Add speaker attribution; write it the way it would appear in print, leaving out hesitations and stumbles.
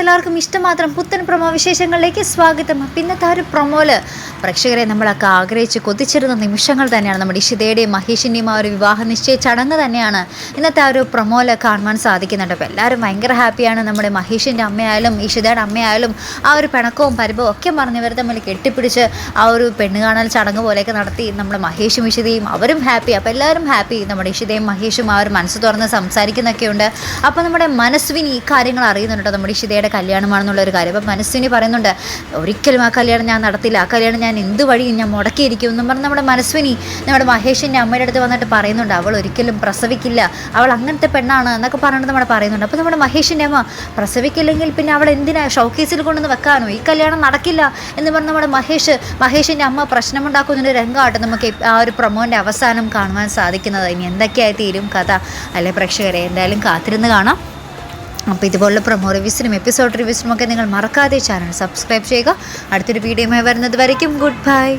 Speaker 1: എല്ലാവർക്കും ഇഷ്ടമാത്രം പുത്തൻ പ്രൊമോ വിശേഷങ്ങളിലേക്ക് സ്വാഗതം. ഇന്നത്തെ ആ ഒരു പ്രൊമോയിൽ പ്രേക്ഷകരെ നമ്മളൊക്കെ ആഗ്രഹിച്ച് കൊതിച്ചിരുന്ന നിമിഷങ്ങൾ തന്നെയാണ്. നമ്മുടെ ഇഷിതയുടെയും മഹേഷിൻ്റെയും ആ ഒരു വിവാഹ നിശ്ചയ ചടങ്ങ് തന്നെയാണ് ഇന്നത്തെ ആ ഒരു പ്രൊമോയിൽ കാണുവാൻ സാധിക്കുന്നുണ്ട്. അപ്പോൾ എല്ലാവരും ഭയങ്കര ഹാപ്പിയാണ്. നമ്മുടെ മഹേഷിൻ്റെ അമ്മയായാലും ഇഷിതയുടെ അമ്മയായാലും ആ ഒരു പിണക്കവും പരിഭവവും ഒക്കെ പറഞ്ഞ് ഇവർ തമ്മിൽ കെട്ടിപ്പിടിച്ച് ആ ഒരു പെണ്ണ് കാണൽ ചടങ്ങ് പോലെയൊക്കെ നടത്തി നമ്മുടെ മഹേഷും ഇഷിതയും അവരും ഹാപ്പി. അപ്പോൾ എല്ലാവരും ഹാപ്പി. നമ്മുടെ ഇഷിതയും മഹേഷും ആ ഒരു മനസ്സ് തുറന്ന് സംസാരിക്കുന്നൊക്കെയുണ്ട്. അപ്പോൾ നമ്മുടെ മനസ്വിനി ഈ കാര്യങ്ങൾ അറിയുന്നുണ്ട്, നമ്മുടെ ഇഷിതയുടെ കല്യാണമാണെന്നുള്ളൊരു കാര്യം. അപ്പം മനസ്വിനി പറയുന്നുണ്ട്, ഒരിക്കലും ആ കല്യാണം ഞാൻ നടത്തില്ല, ആ കല്യാണം ഞാൻ എന്ത് വഴിയും ഞാൻ മുടക്കിയിരിക്കും എന്നും പറഞ്ഞ് നമ്മുടെ മനസ്വിനി നമ്മുടെ മഹേഷിൻ്റെ അമ്മയുടെ അടുത്ത് വന്നിട്ട് പറയുന്നുണ്ട്, അവൾ ഒരിക്കലും പ്രസവിക്കില്ല, അവൾ അങ്ങനത്തെ പെണ്ണാണ് എന്നൊക്കെ പറഞ്ഞിട്ട് നമ്മുടെ പറയുന്നുണ്ട്. അപ്പോൾ നമ്മുടെ മഹേഷിൻ്റെ അമ്മ, പ്രസവിക്കില്ലെങ്കിൽ പിന്നെ അവൾ എന്തിനാ ഷോക്കേസിൽ കൊണ്ടുവന്ന് വെക്കാനോ, ഈ കല്യാണം നടക്കില്ല എന്ന് പറഞ്ഞ് നമ്മുടെ മഹേഷിൻ്റെ അമ്മ പ്രശ്നമുണ്ടാക്കുന്നൊരു രംഗമായിട്ട് നമുക്ക് ആ ഒരു പ്രൊമോൻ്റെ അവസാനം കാണുവാൻ സാധിക്കുന്നത്. ഇനി എന്തൊക്കെയായി തീരും കഥ അല്ലെ പ്രേക്ഷകരെ? എന്തായാലും കാത്തിരുന്ന് കാണാം. അപ്പോൾ ഇതുപോലുള്ള പ്രൊമോ റിവ്യൂസിനും എപ്പിസോഡ് റിവ്യൂസിനും ഒക്കെ നിങ്ങൾ മറക്കാതെ ചാനൽ സബ്സ്ക്രൈബ് ചെയ്യുക. അടുത്തൊരു വീഡിയോയുമായി വരുന്നത് വരയ്ക്കും ഗുഡ് ബൈ.